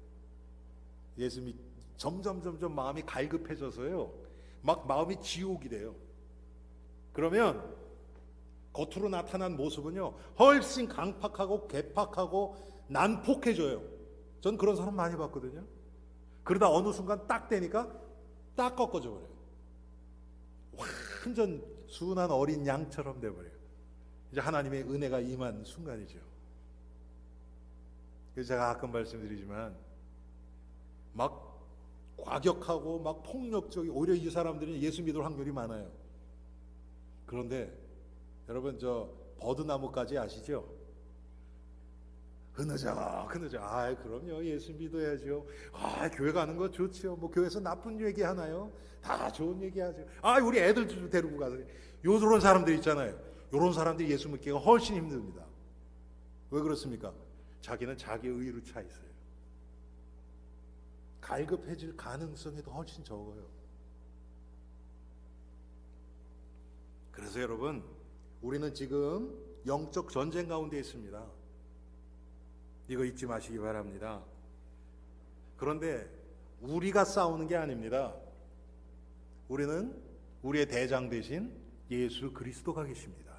예수 점점 마음이 갈급해져서요, 막 마음이 지옥이 돼요. 그러면 겉으로 나타난 모습은요 훨씬 강팍하고 괴팍하고 난폭해져요. 전 그런 사람 많이 봤거든요. 그러다 어느 순간 딱 되니까 딱 꺾어져 버려요. 완전 순한 어린 양처럼 돼버려요. 이제 하나님의 은혜가 임한 순간이죠. 그래서 제가 가끔 말씀드리지만 막 과격하고 막 폭력적이, 오히려 이 사람들은 예수 믿을 확률이 많아요. 그런데 여러분, 저 버드나무까지 아시죠? 흐느적 그럼요, 예수 믿어야죠. 교회 가는 거 좋죠. 뭐 교회에서 나쁜 얘기 하나요? 다 좋은 얘기 하죠. 우리 애들 좀 데리고 가서. 요런 사람들 있잖아요. 요런 사람들이 예수 믿기가 훨씬 힘듭니다. 왜 그렇습니까? 자기는 자기의 의로 차 있어요. 갈급해질 가능성이 더 훨씬 적어요. 그래서 여러분, 우리는 지금 영적 전쟁 가운데 있습니다. 이거 잊지 마시기 바랍니다. 그런데 우리가 싸우는 게 아닙니다. 우리는 우리의 대장 대신 예수 그리스도가 계십니다.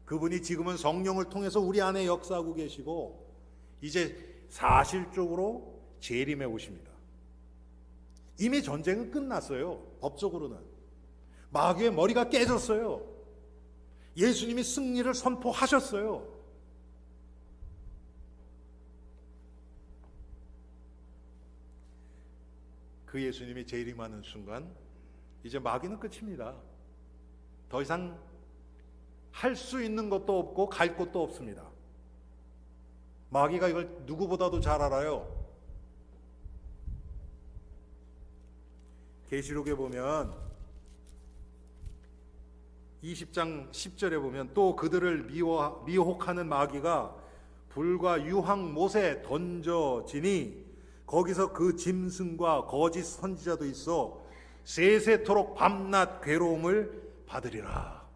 그분이 지금은 성령을 통해서 우리 안에 역사하고 계시고, 이제 사실적으로 재림해 오십니다. 이미 전쟁은 끝났어요. 법적으로는 마귀의 머리가 깨졌어요. 예수님이 승리를 선포하셨어요. 그 예수님이 재림하는 순간 이제 마귀는 끝입니다. 더 이상 할 수 있는 것도 없고 갈 곳도 없습니다. 마귀가 이걸 누구보다도 잘 알아요. 계시록에 보면 20장 10절에 보면, 또 그들을 미혹하는 마귀가 불과 유황 못에 던져지니 거기서 그 짐승과 거짓 선지자도 있어 세세토록 밤낮 괴로움을 받으리라.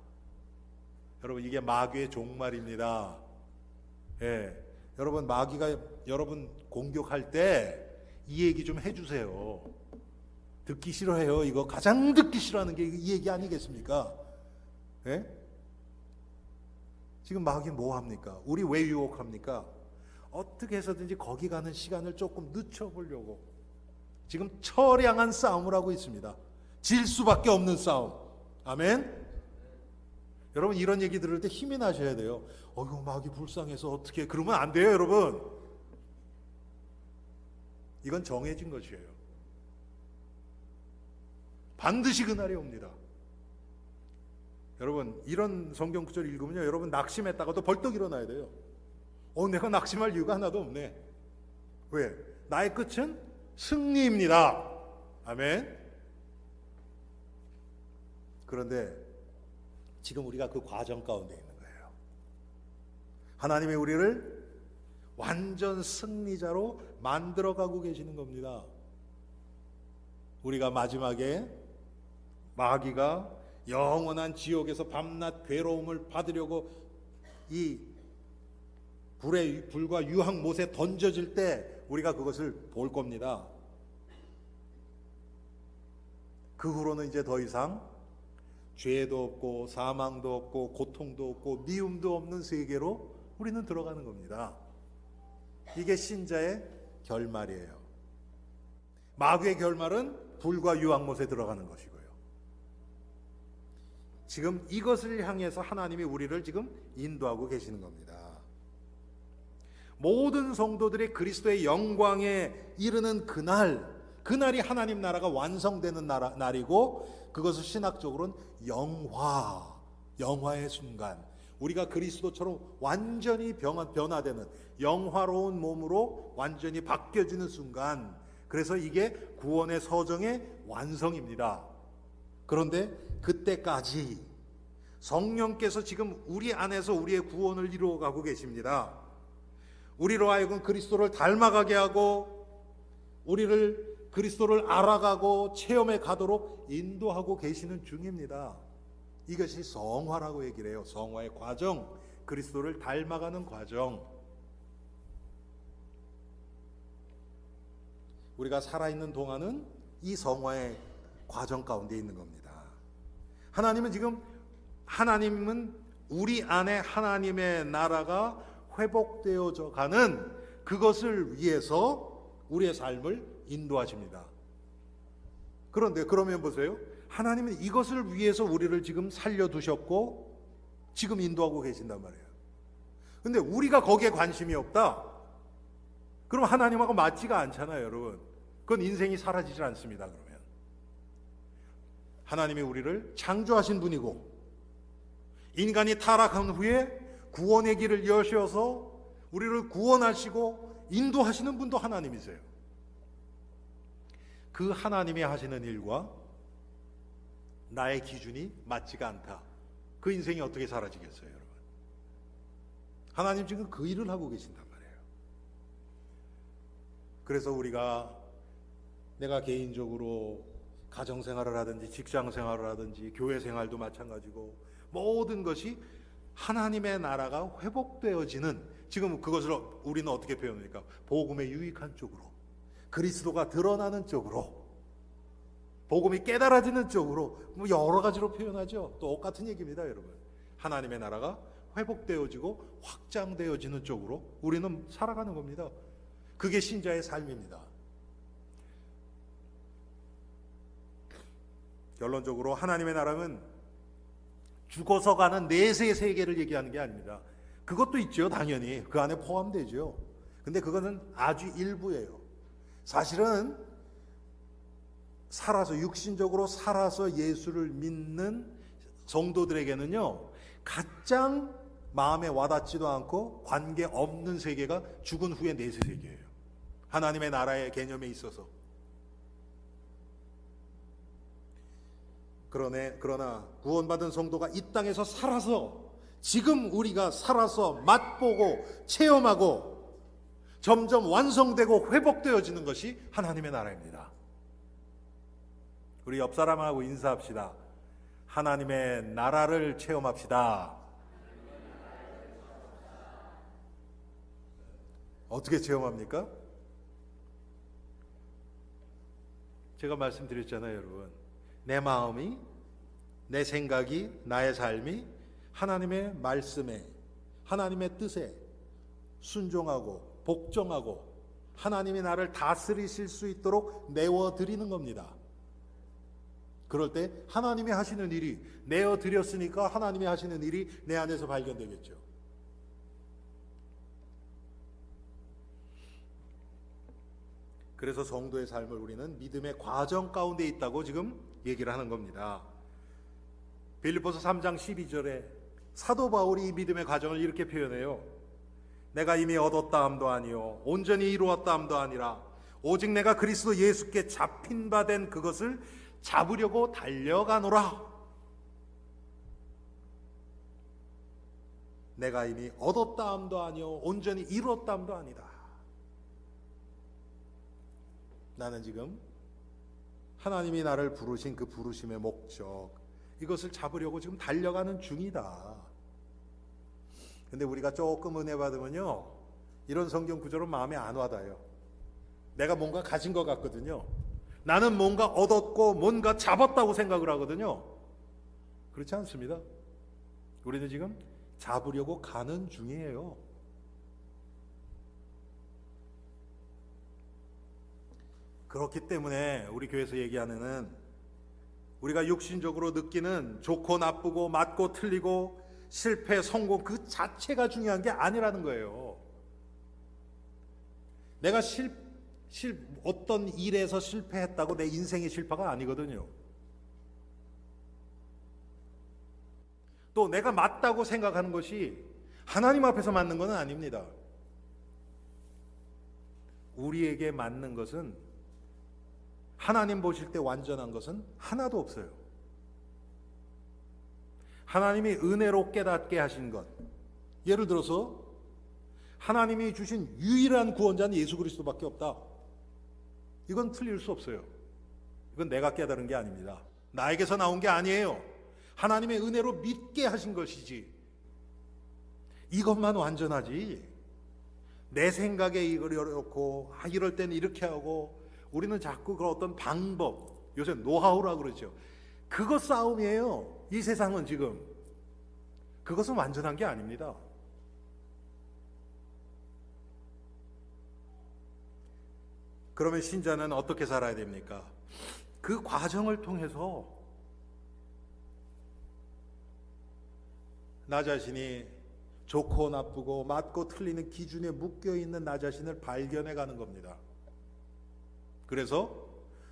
여러분, 이게 마귀의 종말입니다. 여러분, 마귀가 여러분 공격할 때 이 얘기 좀 해주세요. 듣기 싫어해요. 이거 가장 듣기 싫어하는 게 이 얘기 아니겠습니까? 지금 마귀 뭐 합니까? 우리 왜 유혹합니까? 어떻게 해서든지 거기 가는 시간을 조금 늦춰보려고 지금 처량한 싸움을 하고 있습니다. 질 수밖에 없는 싸움. 아멘? 여러분, 이런 얘기 들을 때 힘이 나셔야 돼요. 이거 마귀 불쌍해서 어떻게, 그러면 안 돼요, 여러분. 이건 정해진 것이에요. 반드시 그날이 옵니다. 여러분, 이런 성경 구절 읽으면요, 여러분 낙심했다가도 벌떡 일어나야 돼요. 내가 낙심할 이유가 하나도 없네. 왜? 나의 끝은 승리입니다. 아멘. 그런데 지금 우리가 그 과정 가운데 있는 거예요. 하나님이 우리를 완전 승리자로 만들어가고 계시는 겁니다. 우리가 마지막에 마귀가 영원한 지옥에서 밤낮 괴로움을 받으려고 이 불과 유황 못에 던져질 때 우리가 그것을 볼 겁니다. 그 후로는 이제 더 이상 죄도 없고 사망도 없고 고통도 없고 미움도 없는 세계로 우리는 들어가는 겁니다. 이게 신자의 결말이에요. 마귀의 결말은 불과 유황 못에 들어가는 것이고요. 지금 이것을 향해서 하나님이 우리를 지금 인도하고 계시는 겁니다. 모든 성도들이 그리스도의 영광에 이르는 그날이 하나님 나라가 완성되는 날이고, 그것을 신학적으로는 영화의 순간, 우리가 그리스도처럼 완전히 변화되는 영화로운 몸으로 완전히 바뀌어지는 순간, 그래서 이게 구원의 서정의 완성입니다. 그런데 그때까지 성령께서 지금 우리 안에서 우리의 구원을 이루어가고 계십니다. 우리로 하여금 그리스도를 닮아가게 하고 우리를 그리스도를 알아가고 체험해 가도록 인도하고 계시는 중입니다. 이것이 성화라고 얘기를 해요. 성화의 과정, 그리스도를 닮아가는 과정. 우리가 살아있는 동안은 이 성화의 과정 가운데 있는 겁니다. 하나님은 우리 안에 하나님의 나라가 회복되어져 가는 그것을 위해서 우리의 삶을 인도하십니다. 그런데 그러면 보세요. 하나님은 이것을 위해서 우리를 지금 살려두셨고 지금 인도하고 계신단 말이에요. 근데 우리가 거기에 관심이 없다? 그럼 하나님하고 맞지가 않잖아요, 여러분. 그건 인생이 사라지질 않습니다. 그러면 하나님이 우리를 창조하신 분이고, 인간이 타락한 후에 구원의 길을 여셔서 우리를 구원하시고 인도하시는 분도 하나님이세요. 그 하나님이 하시는 일과 나의 기준이 맞지가 않다. 그 인생이 어떻게 사라지겠어요, 여러분? 하나님 지금 그 일을 하고 계신단 말이에요. 그래서 내가 개인적으로 가정생활을 하든지 직장생활을 하든지 교회생활도 마찬가지고, 모든 것이 하나님의 나라가 회복되어지는, 지금 그것을 우리는 어떻게 표현합니까? 복음에 유익한 쪽으로, 그리스도가 드러나는 쪽으로, 복음이 깨달아지는 쪽으로, 여러 가지로 표현하죠. 똑같은 얘기입니다, 여러분. 하나님의 나라가 회복되어지고 확장되어지는 쪽으로 우리는 살아가는 겁니다. 그게 신자의 삶입니다. 결론적으로 하나님의 나라는 죽어서 가는 내세 세계를 얘기하는 게 아닙니다. 그것도 있죠, 당연히. 그 안에 포함되죠. 근데 그거는 아주 일부예요. 사실은 육신적으로 살아서 예수를 믿는 성도들에게는요, 가장 마음에 와닿지도 않고 관계없는 세계가 죽은 후의 내세 세계예요. 하나님의 나라의 개념에 있어서. 그러나 구원받은 성도가 이 땅에서 살아서, 지금 우리가 살아서 맛보고 체험하고 점점 완성되고 회복되어지는 것이 하나님의 나라입니다. 우리 옆 사람하고 인사합시다. 하나님의 나라를 체험합시다. 어떻게 체험합니까? 제가 말씀드렸잖아요, 여러분. 내 마음이, 내 생각이, 나의 삶이 하나님의 말씀에, 하나님의 뜻에 순종하고 복종하고 하나님이 나를 다스리실 수 있도록 내어드리는 겁니다. 그럴 때 하나님이 하시는 일이, 내어드렸으니까 하나님이 하시는 일이 내 안에서 발견되겠죠. 그래서 성도의 삶을 우리는 믿음의 과정 가운데 있다고 지금 얘기를 하는 겁니다. 빌립보서 3장 12절에 사도 바울이 이 믿음의 과정을 이렇게 표현해요. 내가 이미 얻었다 함도 아니요 온전히 이루었다 함도 아니라 오직 내가 그리스도 예수께 잡힌 바 된 그것을 잡으려고 달려가노라. 내가 이미 얻었다 함도 아니요 온전히 이루었다 함도 아니다. 나는 지금 하나님이 나를 부르신 그 부르심의 목적, 이것을 잡으려고 지금 달려가는 중이다. 근데 우리가 조금 은혜 받으면요, 이런 성경 구절은 마음에 안 와닿아요. 내가 뭔가 가진 것 같거든요. 나는 뭔가 얻었고 뭔가 잡았다고 생각을 하거든요. 그렇지 않습니다. 우리는 지금 잡으려고 가는 중이에요. 그렇기 때문에 우리 교회에서 얘기하는 우리가 육신적으로 느끼는 좋고 나쁘고 맞고 틀리고 실패, 성공 그 자체가 중요한 게 아니라는 거예요. 내가 어떤 일에서 실패했다고 내 인생의 실패가 아니거든요. 또 내가 맞다고 생각하는 것이 하나님 앞에서 맞는 것은 아닙니다. 우리에게 맞는 것은, 하나님 보실 때 완전한 것은 하나도 없어요. 하나님이 은혜로 깨닫게 하신 것, 예를 들어서 하나님이 주신 유일한 구원자는 예수 그리스도밖에 없다. 이건 틀릴 수 없어요. 이건 내가 깨달은 게 아닙니다. 나에게서 나온 게 아니에요. 하나님의 은혜로 믿게 하신 것이지. 이것만 완전하지. 내 생각에 이걸 열어놓고 이럴 때는 이렇게 하고, 우리는 자꾸 그 어떤 방법, 요새 노하우라고 그러죠. 그거 싸움이에요. 이 세상은 지금. 그것은 완전한 게 아닙니다. 그러면 신자는 어떻게 살아야 됩니까? 그 과정을 통해서 나 자신이 좋고 나쁘고 맞고 틀리는 기준에 묶여있는 나 자신을 발견해 가는 겁니다. 그래서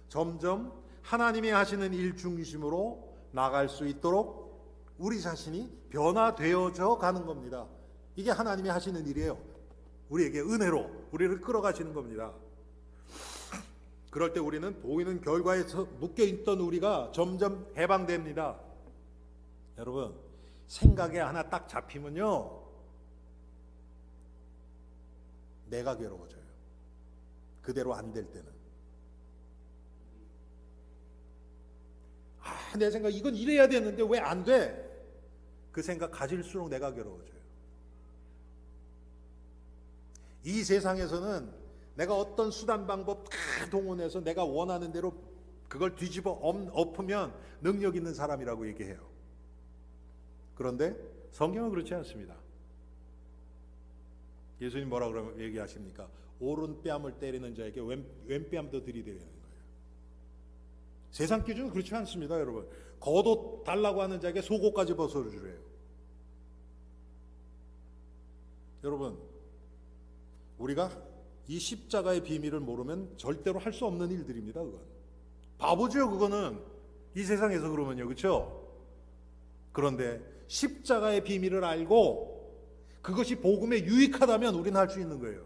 점점 하나님이 하시는 일 중심으로 나갈 수 있도록 우리 자신이 변화되어져 가는 겁니다. 이게 하나님이 하시는 일이에요. 우리에게 은혜로 우리를 끌어가시는 겁니다. 그럴 때 우리는 보이는 결과에 묶여있던 우리가 점점 해방됩니다. 여러분, 생각에 하나 딱 잡히면요, 내가 괴로워져요. 그대로 안 될 때는. 내 생각 이건 이래야 되는데 왜 안 돼? 그 생각 가질수록 내가 괴로워져요. 이 세상에서는 내가 어떤 수단 방법 다 동원해서 내가 원하는 대로 그걸 뒤집어 엎으면 능력 있는 사람이라고 얘기해요. 그런데 성경은 그렇지 않습니다. 예수님 뭐라고 얘기하십니까? 오른 뺨을 때리는 자에게 왼 뺨도 들이대는 거예요. 세상 기준은 그렇지 않습니다, 여러분. 겉옷 달라고 하는 자에게 속옷까지 벗어주래요. 여러분, 우리가 이 십자가의 비밀을 모르면 절대로 할 수 없는 일들입니다. 그건 바보죠. 그거는 이 세상에서 그러면요, 그렇죠? 그런데 십자가의 비밀을 알고 그것이 복음에 유익하다면 우리는 할 수 있는 거예요.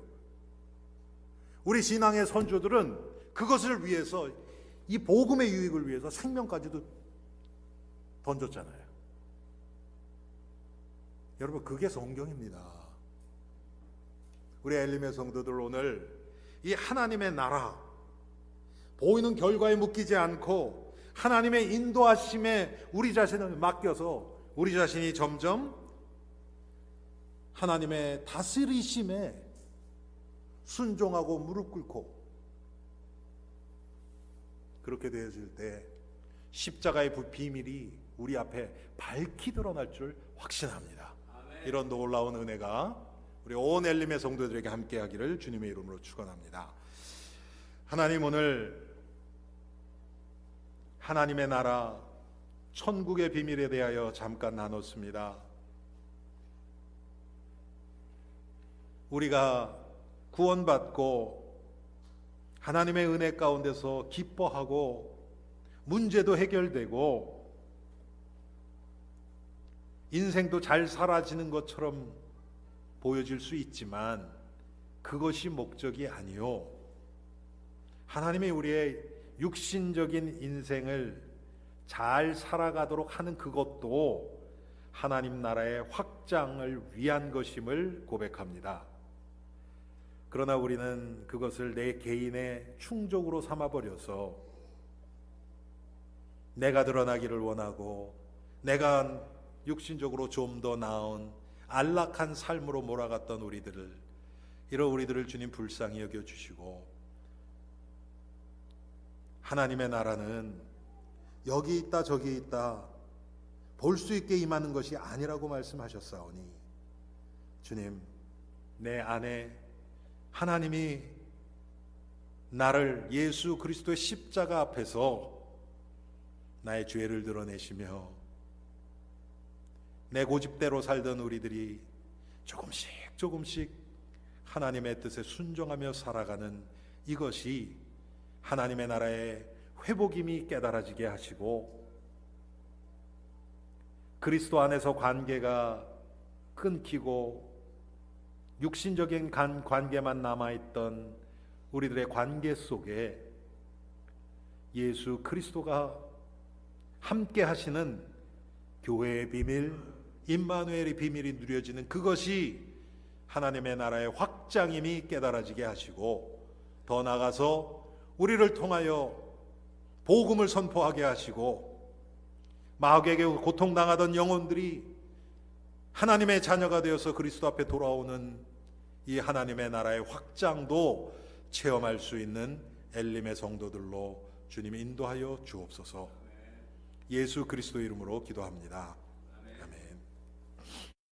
우리 신앙의 선조들은 그것을 위해서, 이 복음의 유익을 위해서 생명까지도 던졌잖아요. 여러분, 그게 성경입니다. 우리 엘림의 성도들, 오늘 이 하나님의 나라, 보이는 결과에 묶이지 않고 하나님의 인도하심에 우리 자신을 맡겨서 우리 자신이 점점 하나님의 다스리심에 순종하고 무릎 꿇고, 그렇게 되어질 때 십자가의 비밀이 우리 앞에 밝히 드러날 줄 확신합니다. 아멘. 이런 놀라운 은혜가 우리 온 엘림의 성도들에게 함께 하기를 주님의 이름으로 축원합니다. 하나님, 오늘 하나님의 나라 천국의 비밀에 대하여 잠깐 나눴습니다. 우리가 구원받고 하나님의 은혜 가운데서 기뻐하고 문제도 해결되고 인생도 잘 사라지는 것처럼 보여질 수 있지만 그것이 목적이 아니요, 하나님이 우리의 육신적인 인생을 잘 살아가도록 하는 그것도 하나님 나라의 확장을 위한 것임을 고백합니다. 그러나 우리는 그것을 내 개인의 충족으로 삼아버려서 내가 드러나기를 원하고 내가 육신적으로 좀 더 나은 안락한 삶으로 몰아갔던 이런 우리들을 주님 불쌍히 여겨주시고, 하나님의 나라는 여기 있다 저기 있다 볼 수 있게 임하는 것이 아니라고 말씀하셨사오니, 주님, 내 안에 하나님이 나를 예수 그리스도의 십자가 앞에서 나의 죄를 드러내시며 내 고집대로 살던 우리들이 조금씩 하나님의 뜻에 순종하며 살아가는 이것이 하나님의 나라의 회복임이 깨달아지게 하시고, 그리스도 안에서 관계가 끊기고 육신적인 관계만 남아있던 우리들의 관계 속에 예수 그리스도가 함께 하시는 교회의 비밀, 임마누엘의 비밀이 누려지는 그것이 하나님의 나라의 확장임이 깨달아지게 하시고, 더 나아가서 우리를 통하여 복음을 선포하게 하시고, 마귀에게 고통당하던 영혼들이 하나님의 자녀가 되어서 그리스도 앞에 돌아오는 이 하나님의 나라의 확장도 체험할 수 있는 엘림의 성도들로 주님이 인도하여 주옵소서. 예수 그리스도 이름으로 기도합니다.